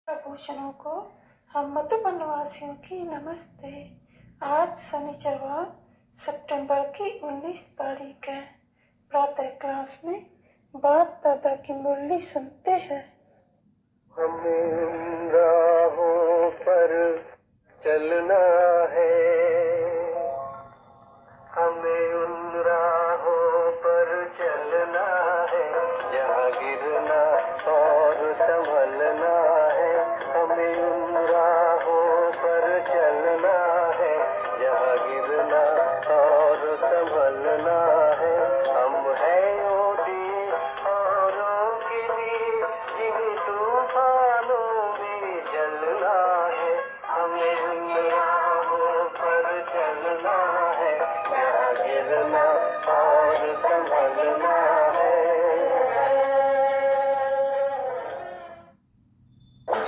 प्रभूषणों को हम मधुबन वासियों की नमस्ते। आज शनिचरवार सितंबर की 19 तारीख है। प्रातः क्लास में बाप दादा की मुरली सुनते हैं। हमें राहों पर चलना है, हमें उन राहों पर चलना है जहाँ गिरना और संभलना है। हमें उन राहों पर चलना है जहाँ गिरना और संभलना है। हम हैं ओटी औरों के लिए जिन तूफानों में चलना है। हमें उन राहों पर चलना है जहाँ गिरना और संभलना है।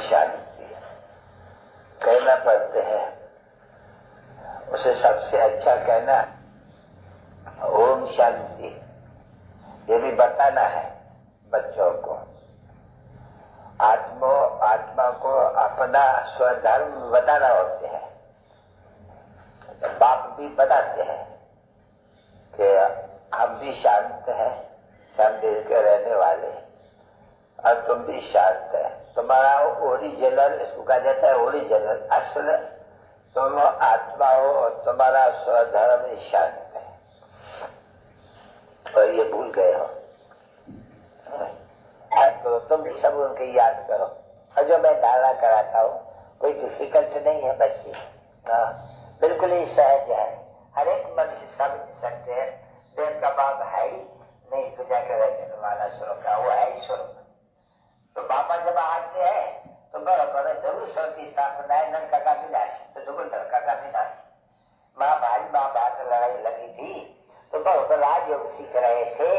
शांति कहना पड़ते हैं, उसे सबसे अच्छा कहना ओम शांति। ये भी बताना है बच्चों को। आत्मा को अपना स्वधर्म बताना होते हैं। बाप भी बताते हैं कि हम भी शांत हैं, शांति के रहने वाले, और तुम भी शांत है। तुम्हारा ओरिजिनल, इसको कहा जाता है ओरिजिनल, असल तुम आत्मा हो और तुम्हारा स्वधर्म ही शांत है, और ये भूल गए हो। तो तुम भी सब उनके याद करो। और जो मैं धारणा कराता हूँ कोई डिफिकल्ट नहीं है बच्चे, बिल्कुल ही सहज है। हर एक मनुष्य समझ सकते हैं। देह का बाप है ही नहीं, तो जाकर रहने वाला स्वरूप का वो है ही स्वरूप। तो बाबा जब आते हैं तो बराबर जरूर स्वर की स्थापना है। नर का विनाश तो जरूर नर का विनाश। महाभारत लड़ाई लगी थी तो बराबर राजयोग सीख रहे थे।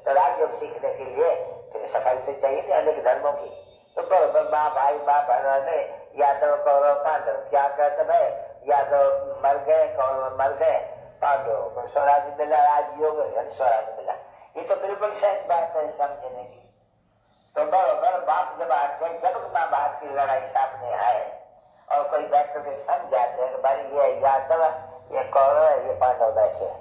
तो राजयोग सीखने के लिए फिर सफाई तो चाहिए थी अनेक धर्मों की। तो बराबर महाभारत में यादव कौरव पांडव क्या कहते भाई, यादव मर गए, कौरव मर गए, पांडव को स्वराज मिला, राजयोग स्वराज मिला। ये तो बिल्कुल सही बात है समझने की। तो बराबर बाप जब आते हैं, जब महाभारत की लड़ाई सामने आए और कोई बैठ के समझाते हैं कि भाई ये यादव, ये कौरव, ये पांडव बैठे हैं।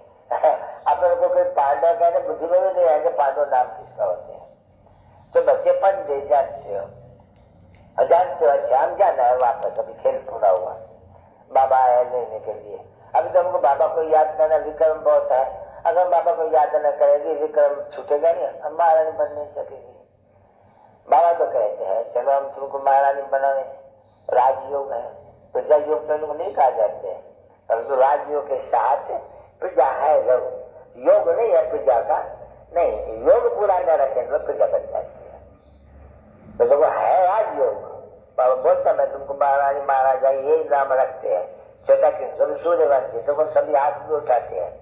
अपन को कोई पांडव कहने बुद्धि में भी नहीं आएंगे पांडव नाम किसका होते हैं। तो बच्चे पंडित जानते हो, जानते हो। अच्छा हम जाना है वापस, अभी खेल पूरा हुआ, बाबा आया लेने के लिए। अभी तो हमको बाबा को याद करना विक्रम बहुत है। अगर बाबा को याद न करेगी विक्रम छूटेगा नहीं, हम महारानी बन नहीं सकेगी। बाबा तो कहते हैं चलो हम तुमको महारानी बनावे, राजयोग है। प्रजा योग तो लोग नहीं कहा जाते हैं, परंतु राजयोग के साथ प्रजा है जरूर। योग नहीं है प्रजा का, नहीं, योग पूरा न रखें तो प्रजा बन जाती है। तो लोग है राजयोग। बाबा बोलता मैं तुमको महारानी महाराजा यही नाम रखते हैं। छोटा कृष्ण सूर्यवंशी तो सभी हाथ भी उठाते हैं।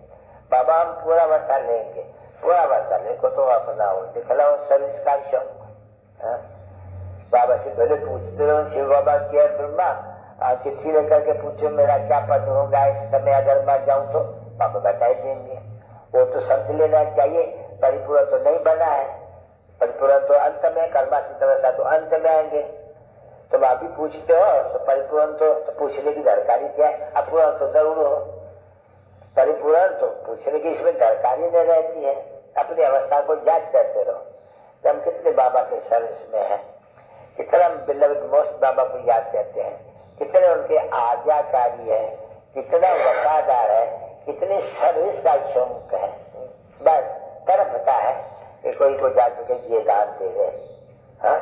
बाबा हम पूरा वर्षा लेंगे, पूरा वर्षा ले को तो अपनाओ, दिखलाओ सर्विस का शौक। बाबा से पहले पूछते रहो, शिव बाबा किया ब्रह्मा चिट्ठी लेकर के पूछो मेरा क्या पद होगा इस समय अगर मैं जाऊं तो बाबा बता ही देंगे। वो तो समझ लेना चाहिए, परिपूर्ण तो नहीं बना है, परिपूर्ण तो अंत में, कर्मा की तरह तो अंत में आएंगे। तो आप भी पूछते हो तो परिपूर्ण तो पूछने की दरकारी क्या है, अपूर्ण तो जरूर हो। परिपूर्ण तो पूछने की इसमें दरकारी नहीं रहती है। अपनी अवस्था को जांच करते रहो कि हम कितने बाबा के सर्विस में है, कितना हम बिलवड मोस्ट बाबा को याद करते हैं, कितने उनके आज्ञाकारी है, कितना वफादार है, कितनी सर्विस का शौक है। बस तरफता है कि कोई को जा चुके ये दान दे रहे। हाँ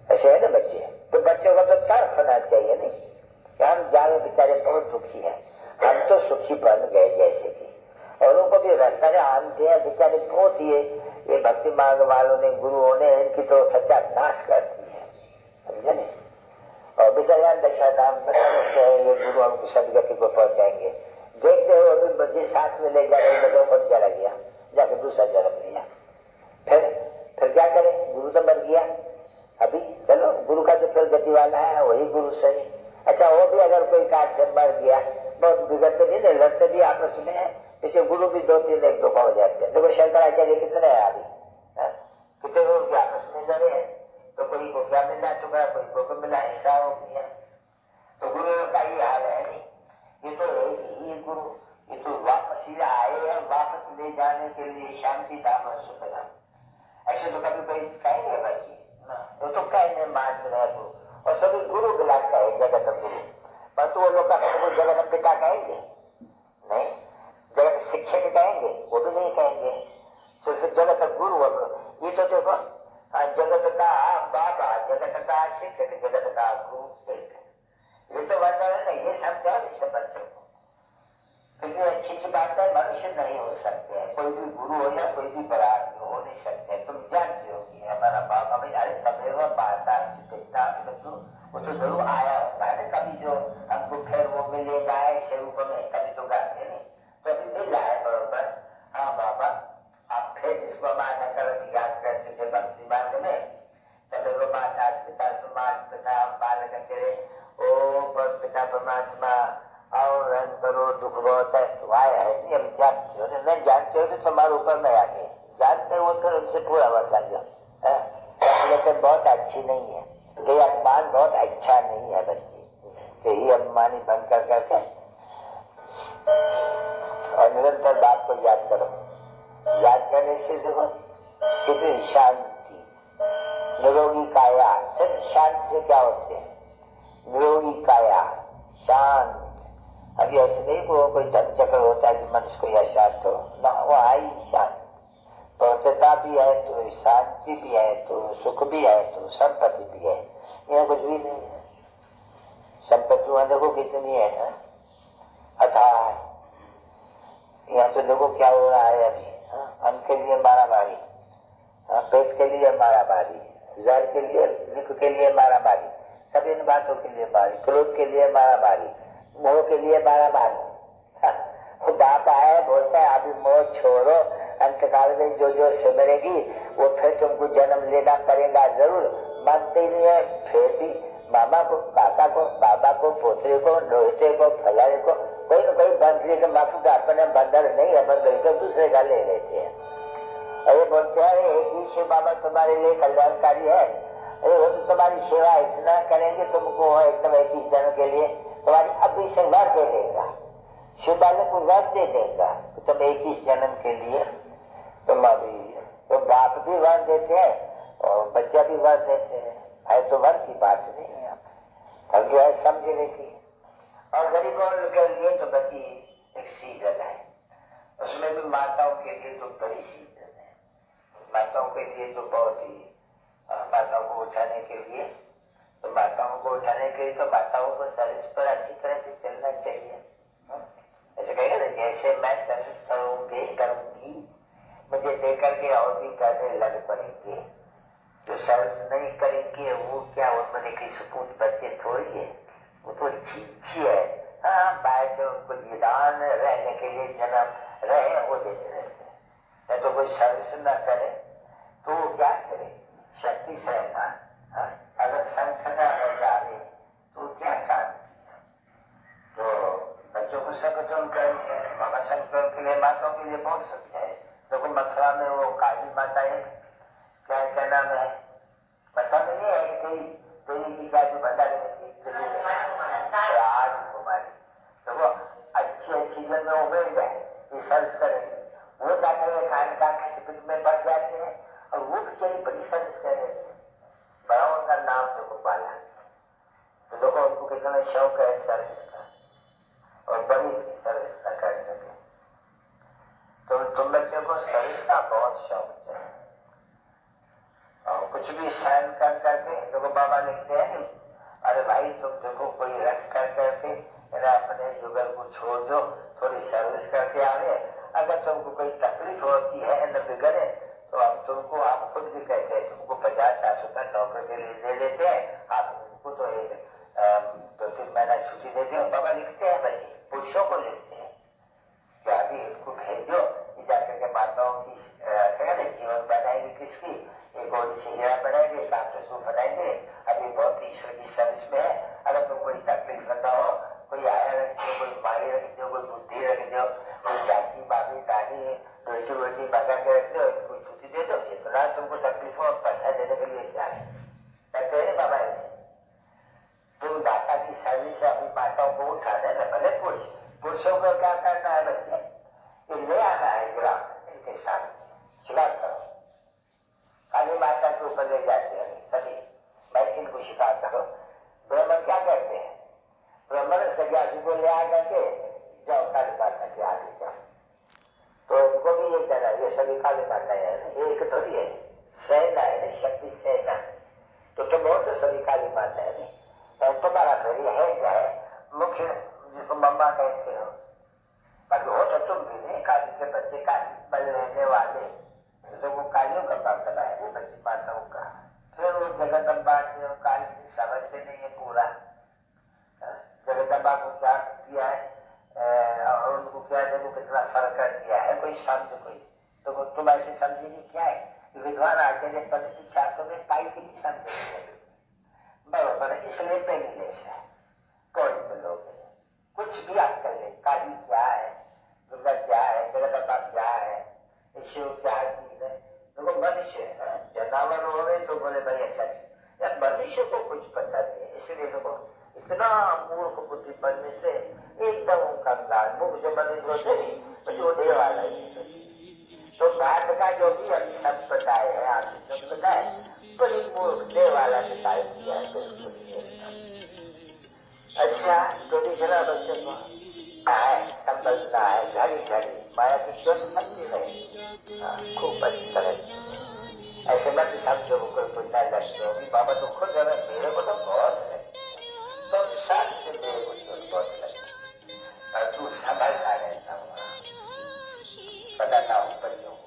ऐसे है ना बच्चे। तो बच्चों को तो तरफ होना चाहिए नहीं कि हम जाने बेचारे बहुत दुखी है, हम तो सुखी बन गए जैसे कि, और उनको भी रास्ता आनते हैं बेचारे बहुत ये भक्ति मार्ग वालों ने, गुरुओं ने इनकी तो सच्चा नाश कर दी है, समझे नहीं। और बेचारे दशा नाम समझते हैं ये गुरु हमको सदगति को पहुंचाएंगे। देखते हो अभी बच्चे साथ में ले जा रहे बच्चों को चला गया, जाके दूसरा जन्म लिया। फिर क्या करे, गुरु तो मर गया। अभी चलो गुरु का जो फिर गति वाला है वही गुरु सही। अच्छा वो भी अगर कोई काट से मर गया, बहुत बिगड़ते नहीं, लड़ते भी आपस में है, इसे गुरु भी दो तीन एक दो हो जाते हैं। देखो शंकराचार्य कितने है अभी, कितने लोग आपस में लड़े हैं। तो कोई को क्या मिला टुकड़ा, कोई को मिला हिस्सा हो गया। तो गुरु का ये हाल है नहीं, ये तो ये गुरु, ये तो वापस ही आए हैं, वापस ले जाने के लिए शांति धाम और सुख धाम। ऐसे तो कभी कोई कहेंगे बच्चे वो तो कहने मात्र है गुरु, और सभी गुरु बिलाता है जगत गुरु, परंतु वो लोग का जगत पिता कहेंगे नहीं, जगत शिक्षक कहेंगे वो भी नहीं कहेंगे, सिर्फ जगत गुरु। ये तो देखो जगत का बाबा, जगत का शिक्षक, जगत का गुरु, ये तो वर्णन है ना, ये समझा इसे बच्चों को। कितनी अच्छी अच्छी बात है, मनुष्य नहीं हो सकते हैं, कोई भी गुरु हो या कोई भी बड़ा आदमी हो नहीं सकते। तुम जानते हो कि हमारा बाबा भाई, अरे सदैव माता पिता, वो तो जरूर आया होता है ना कभी, जो हमको फिर वो मिलेगा ऐसे रूप में, कभी तो गाते नहीं, तो अभी मिल रहा है बरोबर। हाँ बाबा, आप फिर इसको माना कर याद करते थे भक्ति मार्ग में, सदैव माता पिता समाज तथा बालक तेरे ओ पिता परमात्मा और रन करो, दुख बहुत है, वाय है नहीं, हम जानते हो, नहीं जानते हो तो तुम्हारे ऊपर में आगे जानते हो तो उनसे पूरा बता दो, लेकिन बहुत अच्छी नहीं है, ये अपमान बहुत अच्छा नहीं है बच्ची, तो ये अपमानी बन कर करके और निरंतर बात को याद करो। याद करने से देखो कितनी शांति, निरोगी काया, सिर्फ शांति से क्या होते हैं, निरोगी काया शांत। अभी ऐसे नहीं वो कोई धन चक्र होता है कि मनुष्य को यह शांत हो ना, वो आई शांत, पवित्रता भी है तो शांति भी है तो सुख भी है तो संपत्ति भी है, यहाँ कुछ भी नहीं है। संपत्ति वहां देखो कितनी है, अथाह। यहाँ तो देखो क्या हो रहा है अभी, अन्न के लिए मारामारी, पेट के लिए मारामारी, जहर के लिए, लिख के लिए मारामारी, सब इन बातों के लिए मारी, क्रोध के लिए मारामारी, मोह के लिए मारामारी। बाप आए बोलता है अभी मोह छोड़ो, अंतकाल में जो जो सिमरेगी वो फिर तुमको जन्म लेना पड़ेगा जरूर। मानते ही नहीं है, फिर भी मामा को, काका को, बाबा को, पोतरे को, लोहटे को, फलाने को, कोई न कोई बंदरी के माफी का अपने बंदर नहीं है, बंदर तो दूसरे का ले लेते हैं। अरे बोलते हैं एक ही शिव बाबा तुम्हारे लिए कल्याणकारी है, अरे वो तो तुम्हारी सेवा इतना करेंगे तुमको एकदम 21 जन्म के लिए तुम्हारी अभी से वर दे देगा, शिव बाबा को वर दे देगा तो तुम 21 जन्म के लिए तुम अभी, तो बाप भी वर देते हैं और बच्चा भी वर देते हैं, है तो वर की बात नहीं है, अब जो है समझने की। और गरीबों के लिए तो बची एक सीजन है, उसमें भी माताओं के लिए तो बड़ी सीजन है, माताओं के लिए तो बहुत ही, माताओं को उठाने के लिए, तो माताओं को उठाने के लिए तो माताओं को सर्विस पर अच्छी तरह से चलना चाहिए। ऐसे कहेगा ना, जैसे मैं सर्विस करूंगी मुझे देकर के और भी करने लग पड़ेंगे, जो सर्विस नहीं करेंगे वो क्या, उनमें कोई सपूत बच्चे थोड़ी है, वो तो चीची है। हाँ बाहर से उनको निदान रहने के लिए जन्म रहे वो देते रहते हैं, नहीं तो कोई सर्विस न करे तो वो क्या करे, शक्ति से रहना। अगर संकट रह जाए तो क्या काम, तो बच्चों को संगठन करेंगे, मामा संगठन के लिए, माताओं के लिए बहुत सत्य है। देखो मथुरा में वो काली माता है, क्या नाम है, मथुरा में नहीं है तेरी की क्या जो भंडारी में राजकुमारी, तो वो अच्छी अच्छी जगह में उभर जाए, ये सर्च करेंगे, वो जाकर खान का में बढ़ जाते हैं और वो बेचारी बड़ी सर्च करे, बड़ा उनका नाम देखो पाला, तो देखो उनको कितना शौक है सर्विस का, और बड़ी सर्विस का कर सके, तो तुम बच्चों को सर्विस का बहुत शौक चाहिए, और कुछ भी सहन कर करके। देखो बाबा लिखते हैं, अरे भाई तुम देखो कोई रख कर करके अपने जुगल को छोड़ दो, थोड़ी सर्विस करके आगे, अगर तुमको कोई तकलीफ होती है न बिगड़े तो हम तुमको, आप खुद भी कहते हैं तुमको 50-60 रुपए नौकरी के लिए दे देते हैं, आप उनको तो 2-3 महीना छुट्टी दे दो। बाबा लिखते हैं बच्चे, पुरुषों को लिखते हैं कि अभी इनको भेजो, जाकर के माताओं की जीवन बनाएंगे, किसकी एक और हीरा बनाएंगे, कांटू बनाएंगे, अभी बहुत ईश्वर की सर्विस में है, अगर तुम कोई तकलीफ न हो, कोई आया रख दो, कोई माई रख दो, कोई बुद्धि रख दो, कोई चाची मामी दानी रोटी रोटी मंगा के रख दो, कोई छुट्टी दे दो, इतना तुमको तकलीफ हो पैसा देने के लिए क्या है, तुम्हें क्या करना है बच्चे, ये ले आना है ग्राम, इनके साथ शिकार करो, काली माता के ऊपर ले जाते हैं सभी, मैं इनको शिकार करो। ब्राह्मण क्या करते हैं, ब्राह्मण सन्यासी को ले आकर के जाओ काली माता के आगे जाओ, तो इनको भी ये कहना, ये सभी काली माता है, ये एक थोड़ी है, सेना है, शक्ति सेना, तो बहुत तो सभी काली माता है। तुम्हारा घर है क्या है, मुख्य जिसको मम्मा कहते हो, पर हो तो तुम भी नहीं, काली के बच्चे काली बल रहने वाले लोगों, कालियों का बाप बनाए बच्चे माताओं का। फिर वो जगदम्बा से काली समझते नहीं है पूरा, जगदम्बा को क्या किया है और उनको क्या देखो कितना फर्क कर दिया है, कोई समझ कोई तो तुम ऐसे समझेगी क्या है, विद्वान आचार्य पद्धति शास्त्रों में पाई की नहीं समझेंगे बराबर, इसलिए पेनीलेस है, कौन से लोग कुछ भी आप कर ले, काली क्या है, दुर्गा क्या है, जगदम्बा क्या है, शिव क्या चीज है, देखो मनुष्य जनावर हो गए तो बोले भाई अच्छा चीज, या मनुष्य को कुछ पता नहीं है, इसलिए देखो इतना मूर्ख बुद्धि बनने से एकदम कंगाल मुख जो मनुष्य होते नहीं वो दे वाला है। तो भारत का जो भी अभी संप्रदाय है, आर्थिक संप्रदाय बड़ी मूर्ख दे वाला निकाल दिया है बिल्कुल। अच्छा तो दिखना बच्चे को है, संबंधता है, घड़ी घड़ी माया की क्यों समझी रही, खूब अच्छी तरह ऐसे मत समझो कोई पूछना लगते होगी, बाबा तो खुद है, मेरे को तो बहुत है, तो सब से मेरे को तो बहुत लगता, और तू संभलता रहता हूँ, बताता हूँ बच्चों को,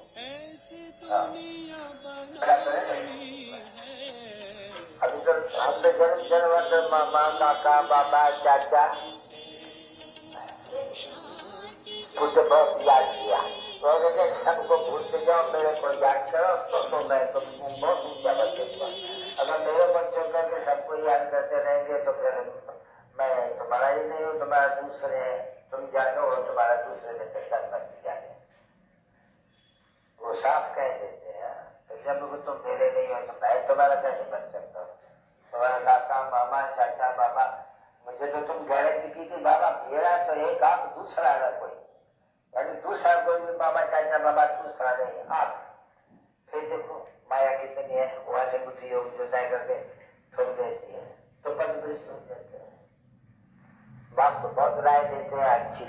अभी तो हमने जन्म जन्म मामा काका बाबा चाचा मुझे बहुत याद किया, तो अगर सबको भूलते जाओ मेरे को याद करो तो मैं तुमको बहुत ऊंचा बचूंगा। अगर मेरे बच्चों करके सबको याद करते रहेंगे तो फिर मैं तुम्हारा ही नहीं हूँ, तुम्हारा दूसरे है, तुम जानो हो तुम्हारा दूसरे में कैसा मत जाने, वो साफ कह देते हैं। तो जब तुम मेरे नहीं हो तो मैं तुम्हारा कैसे बन सकता हूँ, तुम्हारा काका मामा चाचा बाबा, मुझे तो तुम गारंटी की थी बाबा मेरा तो एक आप दूसरा ना कोई, यानी दूसरा कोई भी मामा चाचा बाबा दूसरा नहीं आप। फिर देखो माया कितनी है, वहां से बुद्धि योग जुदा करके छोड़ देती है, तो पंचवृष्ण हो जाते हैं। बाप तो बहुत राय देते हैं अच्छी,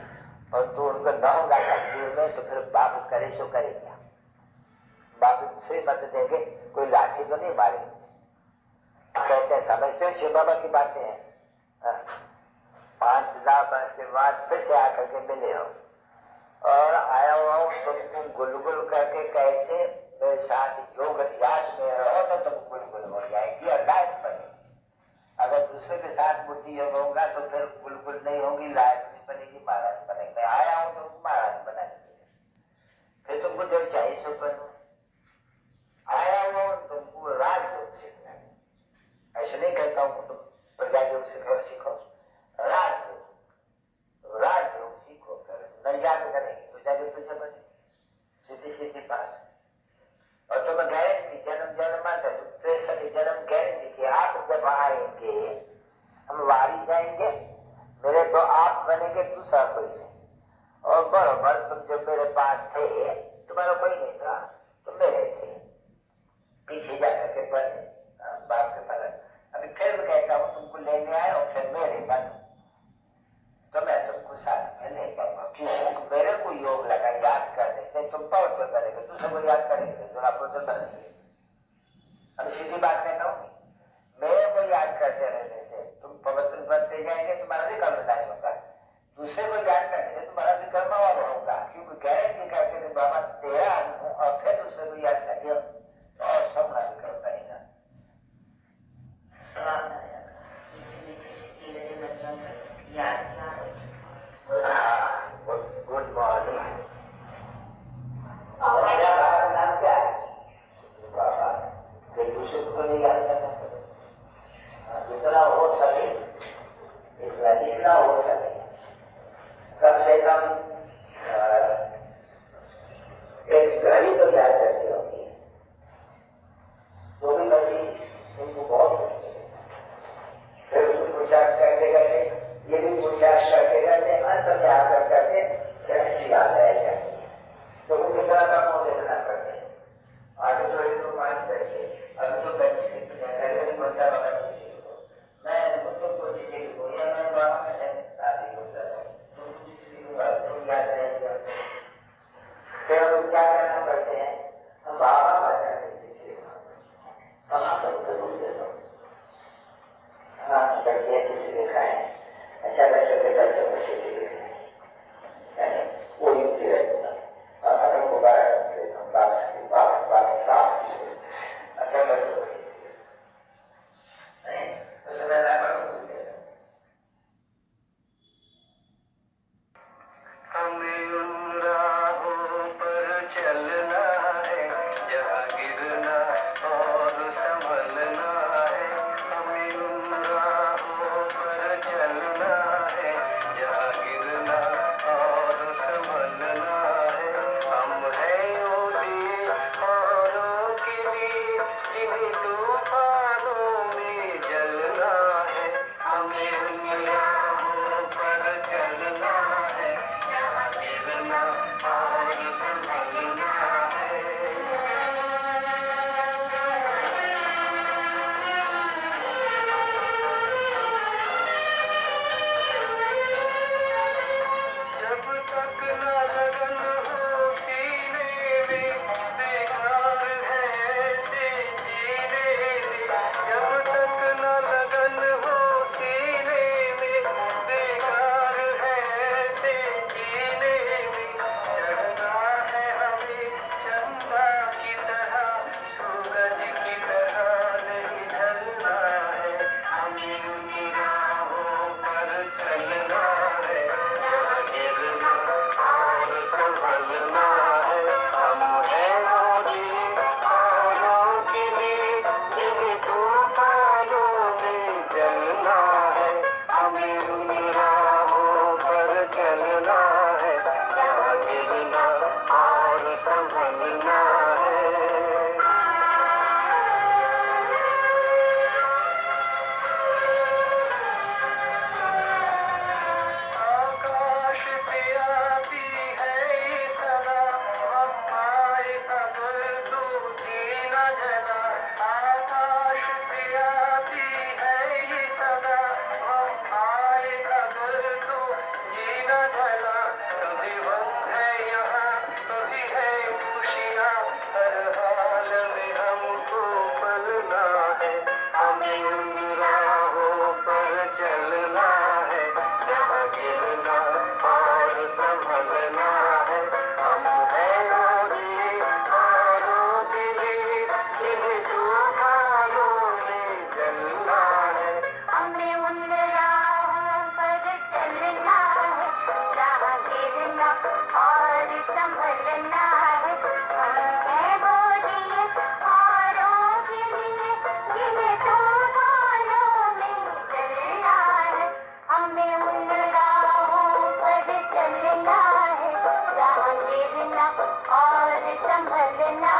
और तो उनको न होगा तकदीर में तो फिर बाप करे तो करे क्या, बाप दूसरी मत देंगे, कोई लाठी तो नहीं मारेंगे, कहते हैं समझते शिव बाबा की बातें हैं। 5,000 वर्ष के बाद फिर से आकर के मिले हो और आया हुआ हूँ तुमको गुलगुल करके कैसे मेरे साथ योग अभ्यास में रहो तो तुम गुलगुल हो जाएगी और लायक बनेगी। अगर दूसरे के साथ बुद्धि योग होगा तो फिर गुलगुल नहीं होगी, लायक नहीं बनेगी, महाराज बनेगी। मैं आया हूँ तो महाराज बनाएंगे, फिर तुमको जो चाहिए सो बनो। आया हुआ तुमको राजयोग सीखना है, ऐसे नहीं कहता हूँ तुम प्रजा योग सीखो, राजयोग सीखो, कर नहीं याद करेंगे तो जाके तुझे बने सीधी सीधी बात। और तुम गारंटी जन्म जन्मांतर जन्म गारंटी कि आप जब आएंगे हम वारी जाएंगे, मेरे तो आप बनेंगे, दूसरा कोई नहीं। और बराबर तुम जब मेरे पास थे तुम्हारा कोई नहीं था, तुम मेरे थे, पीछे जाकर के बने बाप के फर्क। अभी फिर मैं कहता हूँ तुमको लेने आए और फिर मेरे बन, तो मैं तुमको साथ में ले पाऊंगा, क्यों मेरे को योग लगा याद करने से तुम पवित्र करेंगे, दूसरे को याद करेंगे तो आप पवित्र बनेंगे। अब सीधी बात कहता हूँ, मेरे को याद करते रहने से तुम पवित्र बनते जाएंगे, तुम्हारा भी कर्म नहीं होगा, दूसरे को याद करने से तुम्हारा भी कर्म और होगा, क्योंकि गारंटी करके बाबा तेरा हूँ और फिर दूसरे को याद कर दिया और सब भी कर पाएगा। गुड मॉर्निंग, नाम क्या है? दूसरे को नहीं याद करना, जितना हो सके जितना हो सके कम से कम एक घड़ी तो याद करती होगी, तो भी घड़ी उनको बहुत फिर उसको पूछा करते करते ये भी पुरुषार्थ करके रहते हैं, अंत में आकर करके रक्षी आ जाएगा तो उनकी तरह का मुंह देखना पड़ता है। आगे जो है तो मान करके अभी तो बच्चे की बच्चा बना मैं तुमको चीजें बोलिए मैं वहां में शादी होता है तुम याद रहेगा फिर हम क्या करना पड़ते हैं हम बाबा बताते हाँ बच्चे चित्र लिखा है अच्छा बच्चों के बच्चों को चित्र लिखा है वो युक्ति रहेगा अगर वो हमें उन राहों पर चलना है जहाँ गिरना और संभलना है। हमें उन राहों पर चलना है जहाँ गिरना और संभलना है। हम हैं ओले औरों के लिए जिन्हें तूफानों में जलना है। हमें उन राहों पर चलना है जहाँ गिरना और संभलना है। जब तक न लगन हो सीने में बेकार है ऐसे जीने में। जब तक न लगन हो सीने में बेकार है ऐसे जीने में। चढ़ना है हमें चंदा की तरह सूरज की तरह नहीं ढलना है। हमें उन राहों पर चलना है जहाँ गिरना और संभलना है। हम हैं ओले औरों के लिए जिन्हें तूफानों में जलना है। हमें उन राहों पर चलना है जहाँ गिरना और संभलना है। आकाश से आती है ये सदा हम आए अगर तो जीना जला। आकाश से आती है ये सदा हम आए अगर तो जीना जला। कभी गम है यहाँ कभी है खुशियाँ हर हाल में हमको पलना है। हमें उन राहों पर चलना है जहाँ गिरना और संभलना है। हम हैं ओले औरों के लिए जिन्हें तूफानों में जलना है। हमें उन राहों पर चलना है जहाँ गिरना और संभलना है। हम हैं बोलिए औरों के लिए जिन्हें तूफानों में चलना है। हमें उन राहों पर चलना है जहाँ गिरना और संभलना